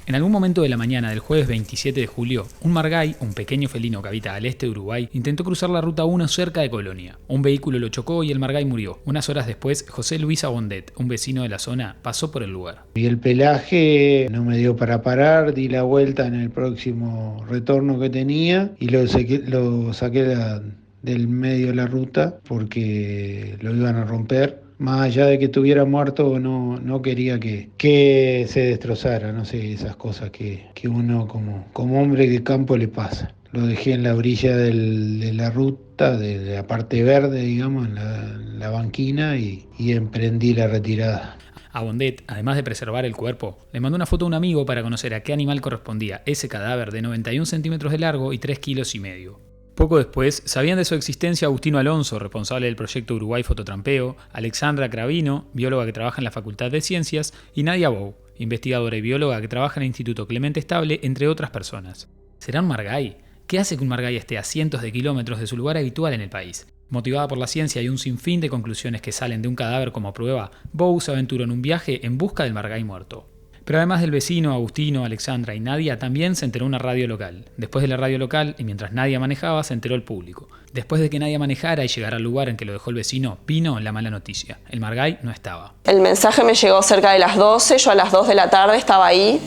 En algún momento de la mañana del jueves 27 de julio, un margay, un pequeño felino que habita al este de Uruguay, intentó cruzar la ruta 1 cerca de Colonia. Un vehículo lo chocó y el margay murió. Unas horas después, José Luis Abondet, un vecino de la zona, pasó por el lugar. Y el pelaje no me dio para parar, di la vuelta en el próximo retorno que tenía y lo saqué del medio de la ruta porque lo iban a romper. Más allá de que estuviera muerto, no quería que se destrozara, no sé, esas cosas que uno como hombre de campo le pasa. Lo dejé en la orilla de la ruta, de la parte verde, digamos, en la banquina y emprendí la retirada. Abondet, además de preservar el cuerpo, le mandó una foto a un amigo para conocer a qué animal correspondía ese cadáver de 91 centímetros de largo y 3,5 kilos. Poco después, sabían de su existencia Agustino Alonso, responsable del proyecto Uruguay Fototrampeo, Alexandra Cravino, bióloga que trabaja en la Facultad de Ciencias, y Nadia Bou, investigadora y bióloga que trabaja en el Instituto Clemente Estable, entre otras personas. ¿Será un margay? ¿Qué hace que un margay esté a cientos de kilómetros de su lugar habitual en el país? Motivada por la ciencia y un sinfín de conclusiones que salen de un cadáver como prueba, Bou se aventuró en un viaje en busca del margay muerto. Pero además del vecino, Agustino, Alexandra y Nadia, también se enteró una radio local. Después de la radio local, y mientras Nadia manejaba, se enteró el público. Después de que Nadia manejara y llegara al lugar en que lo dejó el vecino, vino la mala noticia. El margay no estaba. El mensaje me llegó cerca de las 12, yo a las 2 de la tarde estaba ahí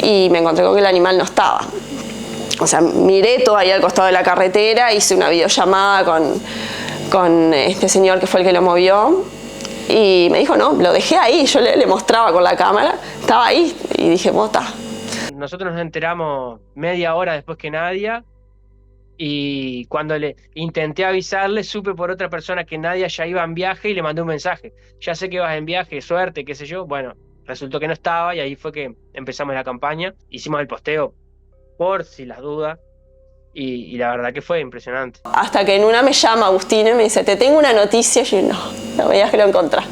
y me encontré con que el animal no estaba. O sea, miré todo ahí al costado de la carretera, hice una videollamada con este señor que fue el que lo movió. Y me dijo, no, lo dejé ahí, yo le mostraba con la cámara, estaba ahí y dije, bota. Nosotros nos enteramos media hora después que Nadia y cuando le intenté avisarle, supe por otra persona que Nadia ya iba en viaje y le mandé un mensaje. Ya sé que vas en viaje, suerte, qué sé yo. Bueno, resultó que no estaba y ahí fue que empezamos la campaña. Hicimos el posteo por si las dudas. Y la verdad que fue impresionante. Hasta que en una me llama Agustino y me dice, te tengo una noticia. Y yo, no veías que lo encontrás.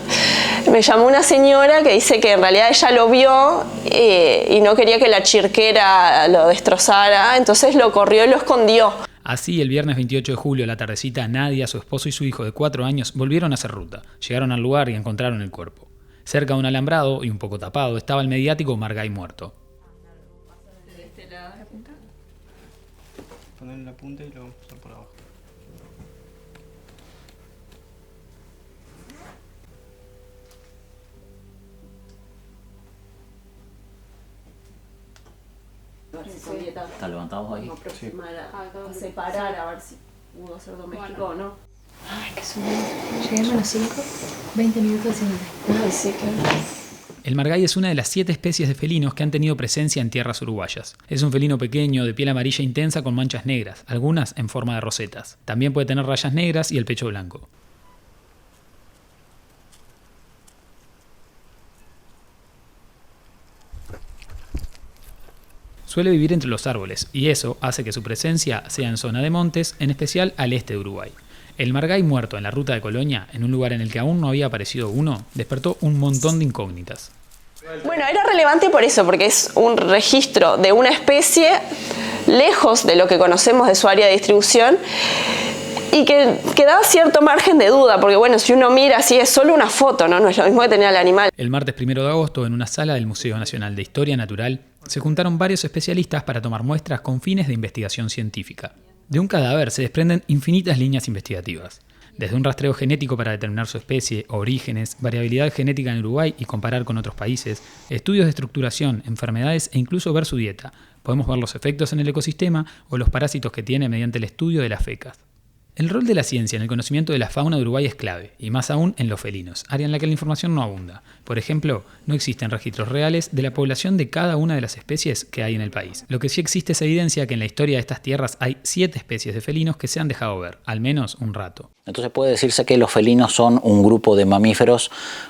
Me llamó una señora que dice que en realidad ella lo vio y no quería que la chirquera lo destrozara, entonces lo corrió y lo escondió. Así, el viernes 28 de julio, a la tardecita, Nadia, su esposo y su hijo de 4 años volvieron a hacer ruta. Llegaron al lugar y encontraron el cuerpo. Cerca de un alambrado y un poco tapado estaba el mediático margay muerto. Poner la punta y luego pasar por abajo. ¿Está levantado ahí? Sí. A separar, a ver si pudo ser doméstico o no. Ay, qué sueño. Llegué a menos 5, 20 minutos sin nada. Ay, sí, claro. El margay es una de las 7 especies de felinos que han tenido presencia en tierras uruguayas. Es un felino pequeño, de piel amarilla intensa con manchas negras, algunas en forma de rosetas. También puede tener rayas negras y el pecho blanco. Suele vivir entre los árboles, y eso hace que su presencia sea en zona de montes, en especial al este de Uruguay. El margay muerto en la ruta de Colonia, en un lugar en el que aún no había aparecido uno, despertó un montón de incógnitas. Bueno, era relevante por eso, porque es un registro de una especie lejos de lo que conocemos de su área de distribución y que da cierto margen de duda, porque bueno, si uno mira así es solo una foto, ¿no? No es lo mismo que tener al animal. El martes 1 de agosto, en una sala del Museo Nacional de Historia Natural, se juntaron varios especialistas para tomar muestras con fines de investigación científica. De un cadáver se desprenden infinitas líneas investigativas. Desde un rastreo genético para determinar su especie, orígenes, variabilidad genética en Uruguay y comparar con otros países, estudios de estructuración, enfermedades e incluso ver su dieta. Podemos ver los efectos en el ecosistema o los parásitos que tiene mediante el estudio de las fecas. El rol de la ciencia en el conocimiento de la fauna de Uruguay es clave, y más aún en los felinos, área en la que la información no abunda. Por ejemplo, no existen registros reales de la población de cada una de las especies que hay en el país. Lo que sí existe es evidencia que en la historia de estas tierras hay 7 especies de felinos que se han dejado ver, al menos un rato. Entonces puede decirse que los felinos son un grupo de mamíferos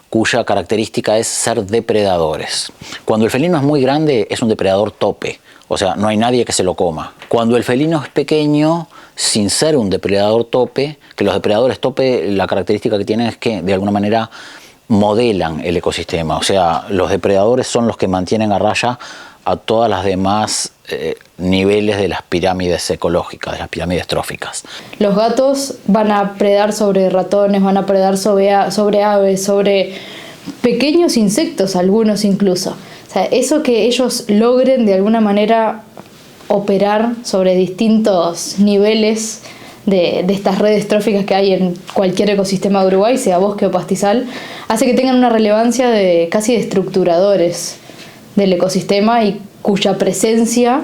cuya característica es ser depredadores. Cuando el felino es muy grande, es un depredador tope, o sea, no hay nadie que se lo coma. Cuando el felino es pequeño, sin ser un depredador tope, que los depredadores tope, la característica que tienen es que de alguna manera modelan el ecosistema, o sea, los depredadores son los que mantienen a raya a todas las demás niveles de las pirámides ecológicas, de las pirámides tróficas. Los gatos van a predar sobre ratones, van a predar sobre aves, sobre pequeños insectos, algunos incluso. O sea, eso que ellos logren de alguna manera operar sobre distintos niveles de estas redes tróficas que hay en cualquier ecosistema de Uruguay, sea bosque o pastizal, hace que tengan una relevancia de casi de estructuradores del ecosistema y cuya presencia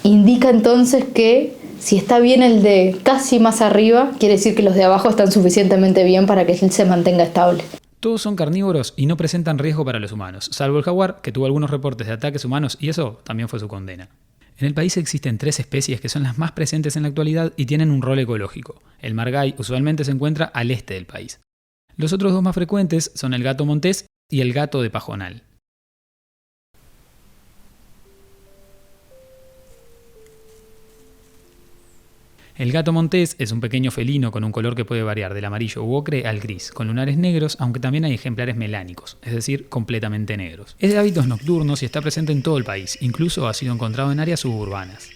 indica entonces que si está bien el de casi más arriba, quiere decir que los de abajo están suficientemente bien para que él se mantenga estable. Todos son carnívoros y no presentan riesgo para los humanos, salvo el jaguar, que tuvo algunos reportes de ataques humanos y eso también fue su condena. En el país existen 3 especies que son las más presentes en la actualidad y tienen un rol ecológico. El margay usualmente se encuentra al este del país. Los otros 2 más frecuentes son el gato montés y el gato de pajonal. El gato montés es un pequeño felino con un color que puede variar del amarillo u ocre al gris, con lunares negros, aunque también hay ejemplares melánicos, es decir, completamente negros. Es de hábitos nocturnos y está presente en todo el país, incluso ha sido encontrado en áreas suburbanas.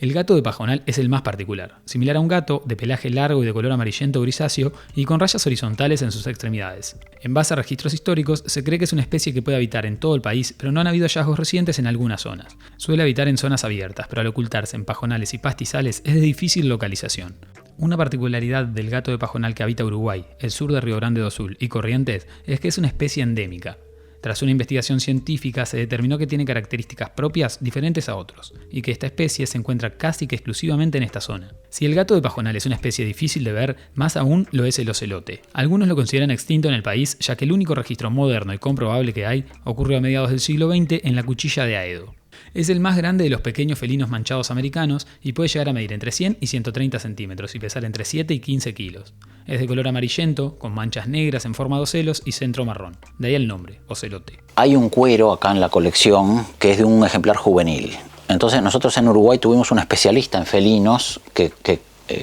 El gato de pajonal es el más particular, similar a un gato, de pelaje largo y de color amarillento grisáceo y con rayas horizontales en sus extremidades. En base a registros históricos, se cree que es una especie que puede habitar en todo el país, pero no han habido hallazgos recientes en algunas zonas. Suele habitar en zonas abiertas, pero al ocultarse en pajonales y pastizales es de difícil localización. Una particularidad del gato de pajonal que habita Uruguay, el sur de Río Grande do Sul y Corrientes, es que es una especie endémica. Tras una investigación científica se determinó que tiene características propias diferentes a otros, y que esta especie se encuentra casi que exclusivamente en esta zona. Si el gato de pajonal es una especie difícil de ver, más aún lo es el ocelote. Algunos lo consideran extinto en el país, ya que el único registro moderno y comprobable que hay ocurrió a mediados del siglo XX en la Cuchilla de Aedo. Es el más grande de los pequeños felinos manchados americanos y puede llegar a medir entre 100 y 130 centímetros y pesar entre 7 y 15 kilos. Es de color amarillento, con manchas negras en forma de ocelos y centro marrón. De ahí el nombre, ocelote. Hay un cuero acá en la colección que es de un ejemplar juvenil. Entonces nosotros en Uruguay tuvimos un especialista en felinos que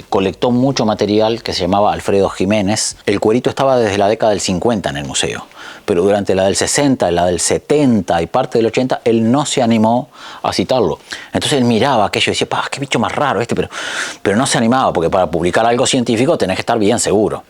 colectó mucho material, que se llamaba Alfredo Jiménez. El cuerito estaba desde la década del 50 en el museo, pero durante la del 60, la del 70 y parte del 80, él no se animó a citarlo. Entonces él miraba aquello y decía, qué bicho más raro este, pero no se animaba, porque para publicar algo científico tenés que estar bien seguro.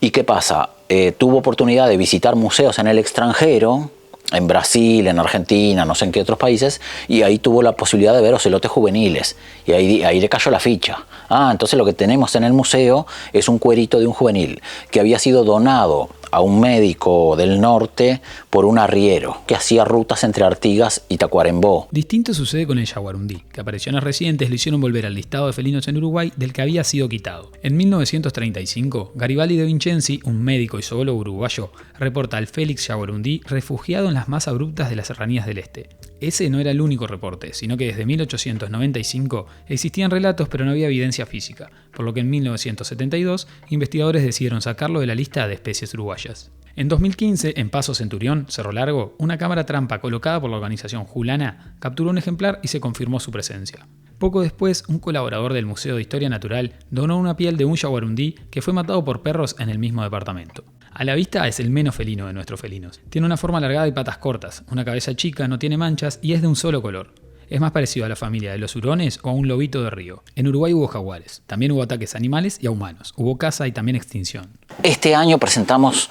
¿Y qué pasa? Tuvo oportunidad de visitar museos en el extranjero, en Brasil, en Argentina, no sé en qué otros países, y ahí tuvo la posibilidad de ver ocelotes juveniles, y ahí le cayó la ficha. Entonces lo que tenemos en el museo es un cuerito de un juvenil que había sido donado a un médico del norte por un arriero que hacía rutas entre Artigas y Tacuarembó. Distinto sucede con el jaguarundí, que apariciones recientes lo hicieron volver al listado de felinos en Uruguay del que había sido quitado. En 1935, Garibaldi de Vincenzi, un médico y zoólogo uruguayo, reporta al Félix jaguarundí refugiado en las más abruptas de las serranías del este. Ese no era el único reporte, sino que desde 1895 existían relatos pero no había evidencia física, por lo que en 1972 investigadores decidieron sacarlo de la lista de especies uruguayas. En 2015, en Paso Centurión, Cerro Largo, una cámara trampa colocada por la organización Julana capturó un ejemplar y se confirmó su presencia. Poco después, un colaborador del Museo de Historia Natural donó una piel de un jaguarundí que fue matado por perros en el mismo departamento. A la vista es el menos felino de nuestros felinos. Tiene una forma alargada y patas cortas, una cabeza chica, no tiene manchas y es de un solo color. Es más parecido a la familia de los hurones o a un lobito de río. En Uruguay hubo jaguares, también hubo ataques a animales y a humanos, hubo caza y también extinción. Este año presentamos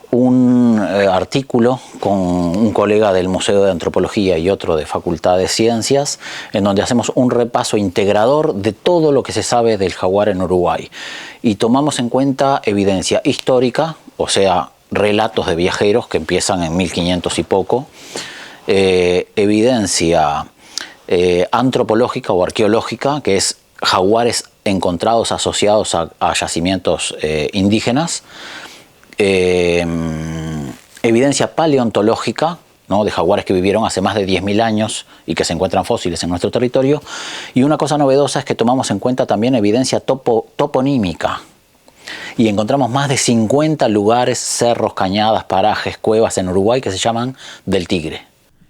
un artículo con un colega del Museo de Antropología y otro de Facultad de Ciencias, en donde hacemos un repaso integrador de todo lo que se sabe del jaguar en Uruguay. Y tomamos en cuenta evidencia histórica, o sea, relatos de viajeros que empiezan en 1500 y poco, evidencia antropológica o arqueológica, que es jaguares encontrados asociados a yacimientos indígenas, evidencia paleontológica, ¿no?, de jaguares que vivieron hace más de 10.000 años y que se encuentran fósiles en nuestro territorio. Y una cosa novedosa es que tomamos en cuenta también evidencia toponímica. Y encontramos más de 50 lugares, cerros, cañadas, parajes, cuevas en Uruguay que se llaman del Tigre.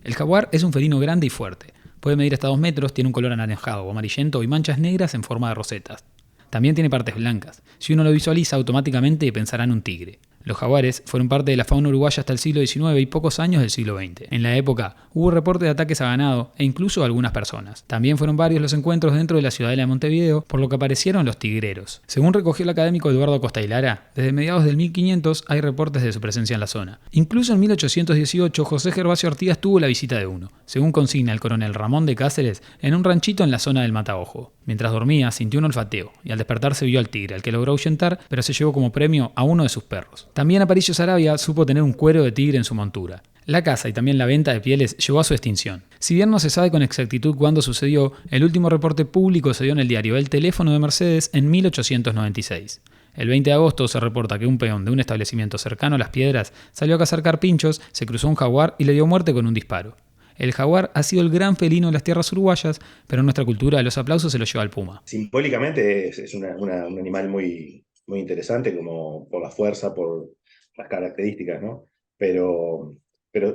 El jaguar es un felino grande y fuerte. Puede medir hasta 2 metros, tiene un color anaranjado o amarillento y manchas negras en forma de rosetas. También tiene partes blancas. Si uno lo visualiza, automáticamente pensará en un tigre. Los jaguares fueron parte de la fauna uruguaya hasta el siglo XIX y pocos años del siglo XX. En la época hubo reportes de ataques a ganado e incluso a algunas personas. También fueron varios los encuentros dentro de la ciudadela de Montevideo, por lo que aparecieron los tigreros. Según recogió el académico Eduardo Costa y Lara, desde mediados del 1500 hay reportes de su presencia en la zona. Incluso en 1818 José Gervasio Artigas tuvo la visita de uno, según consigna el coronel Ramón de Cáceres, en un ranchito en la zona del Mataojo. Mientras dormía sintió un olfateo y al despertarse vio al tigre, al que logró ahuyentar, pero se llevó como premio a uno de sus perros. También Aparicio Saravia supo tener un cuero de tigre en su montura. La caza y también la venta de pieles llevó a su extinción. Si bien no se sabe con exactitud cuándo sucedió, el último reporte público se dio en el diario El Teléfono de Mercedes en 1896. El 20 de agosto se reporta que un peón de un establecimiento cercano a Las Piedras salió a cazar carpinchos, se cruzó un jaguar y le dio muerte con un disparo. El jaguar ha sido el gran felino de las tierras uruguayas, pero en nuestra cultura los aplausos se los lleva el puma. Simbólicamente es un animal muy, muy interesante, como por la fuerza, por las características, ¿no? Pero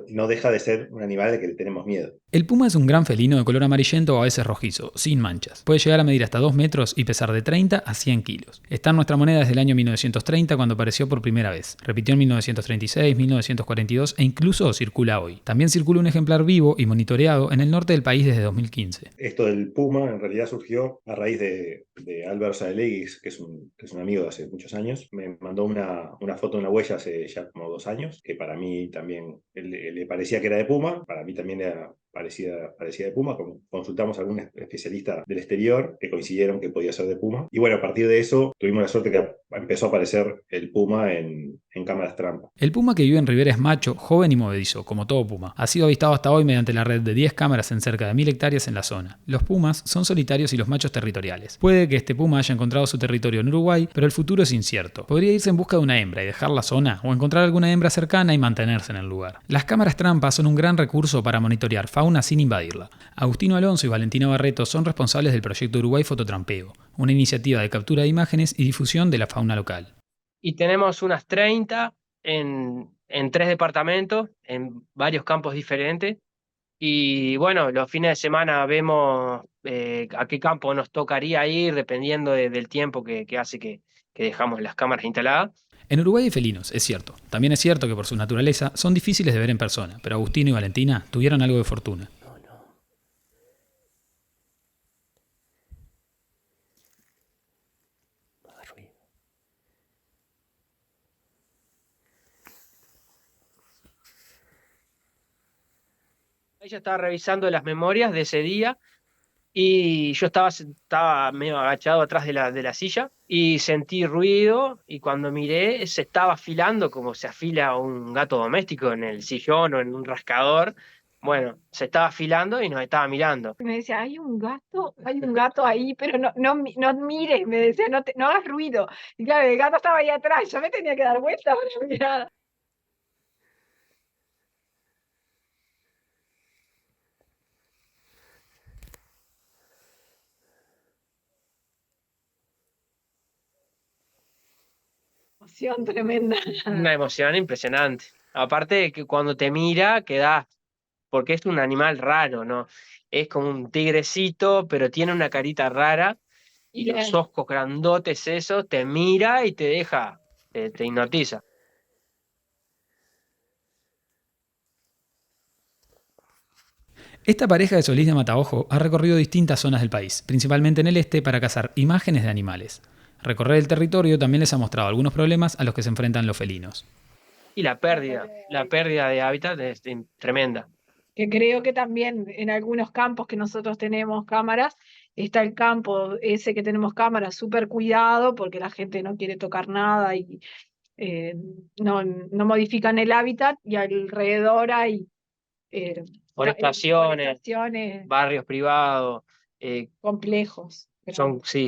no deja de ser un animal al que le tenemos miedo. El puma es un gran felino de color amarillento o a veces rojizo, sin manchas. Puede llegar a medir hasta 2 metros y pesar de 30 a 100 kilos. Está en nuestra moneda desde el año 1930 cuando apareció por primera vez. Repitió en 1936, 1942 e incluso circula hoy. También circula un ejemplar vivo y monitoreado en el norte del país desde 2015. Esto del puma en realidad surgió a raíz de Albert Sadalegui, que es un amigo de hace muchos años. Me mandó una foto de una huella hace ya como 2 años, que para mí también le parecía que era de puma, para mí también era parecida de puma. Consultamos a algún especialista del exterior que coincidieron que podía ser de puma. Y bueno, a partir de eso tuvimos la suerte que empezó a aparecer el puma en cámaras trampa. El puma que vive en Rivera es macho, joven y movedizo, como todo puma. Ha sido avistado hasta hoy mediante la red de 10 cámaras en cerca de 1000 hectáreas en la zona. Los pumas son solitarios y los machos territoriales. Puede que este puma haya encontrado su territorio en Uruguay, pero el futuro es incierto. Podría irse en busca de una hembra y dejar la zona, o encontrar alguna hembra cercana y mantenerse en el lugar. Las cámaras trampa son un gran recurso para monitorear fauna sin invadirla. Agustino Alonso y Valentina Barreto son responsables del proyecto Uruguay Fototrampeo, una iniciativa de captura de imágenes y difusión de la fauna local. Y tenemos unas 30 en 3 departamentos, en varios campos diferentes. Y bueno, los fines de semana vemos a qué campo nos tocaría ir, dependiendo del tiempo que hace que dejamos las cámaras instaladas. En Uruguay hay felinos, es cierto. También es cierto que por su naturaleza son difíciles de ver en persona, pero Agustino y Valentina tuvieron algo de fortuna. Ella estaba revisando las memorias de ese día y yo estaba medio agachado atrás de la silla y sentí ruido, y cuando miré se estaba afilando como se afila un gato doméstico en el sillón o en un rascador. Bueno, se estaba afilando y nos estaba mirando. Me decía, hay un gato ahí, pero no mires, me decía, no hagas ruido. Y claro, el gato estaba ahí atrás, yo me tenía que dar vuelta para mirar. Emoción tremenda. Una emoción impresionante. Aparte de que cuando te mira, quedás, porque es un animal raro, ¿no? Es como un tigrecito, pero tiene una carita rara, y los ojos grandotes esos, te mira y te deja, te hipnotiza. Esta pareja de Solís de Mataojo ha recorrido distintas zonas del país, principalmente en el este, para cazar imágenes de animales. Recorrer el territorio también les ha mostrado algunos problemas a los que se enfrentan los felinos. Y la pérdida de hábitat es tremenda. Que creo que también en algunos campos que nosotros tenemos cámaras, está el campo ese que tenemos cámaras súper cuidado porque la gente no quiere tocar nada y no modifican el hábitat, y alrededor hay Forestaciones, barrios privados, complejos.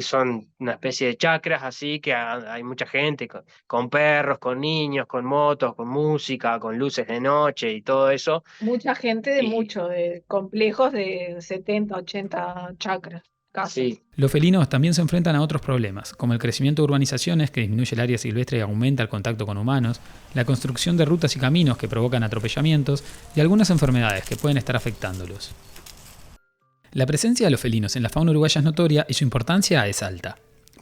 Son una especie de chacras, así que hay mucha gente con perros, con niños, con motos, con música, con luces de noche y todo eso. Mucha gente de complejos de 70, 80 chacras. Sí. Los felinos también se enfrentan a otros problemas, como el crecimiento de urbanizaciones que disminuye el área silvestre y aumenta el contacto con humanos, la construcción de rutas y caminos que provocan atropellamientos y algunas enfermedades que pueden estar afectándolos. La presencia de los felinos en la fauna uruguaya es notoria y su importancia es alta.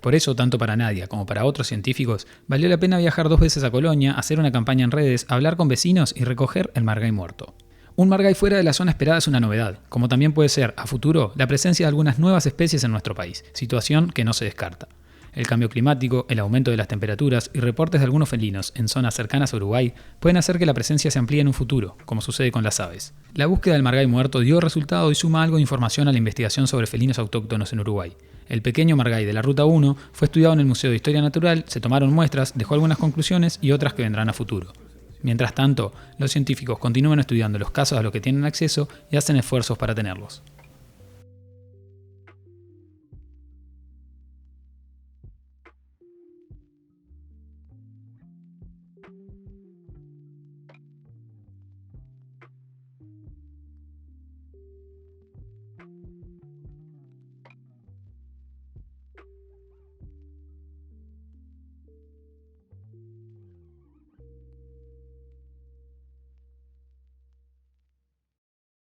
Por eso, tanto para Nadia como para otros científicos, valió la pena viajar 2 veces a Colonia, hacer una campaña en redes, hablar con vecinos y recoger el margay muerto. Un margay fuera de la zona esperada es una novedad, como también puede ser, a futuro, la presencia de algunas nuevas especies en nuestro país, situación que no se descarta. El cambio climático, el aumento de las temperaturas y reportes de algunos felinos en zonas cercanas a Uruguay pueden hacer que la presencia se amplíe en un futuro, como sucede con las aves. La búsqueda del margay muerto dio resultado y suma algo de información a la investigación sobre felinos autóctonos en Uruguay. El pequeño margay de la Ruta 1 fue estudiado en el Museo de Historia Natural, se tomaron muestras, dejó algunas conclusiones y otras que vendrán a futuro. Mientras tanto, los científicos continúan estudiando los casos a los que tienen acceso y hacen esfuerzos para tenerlos.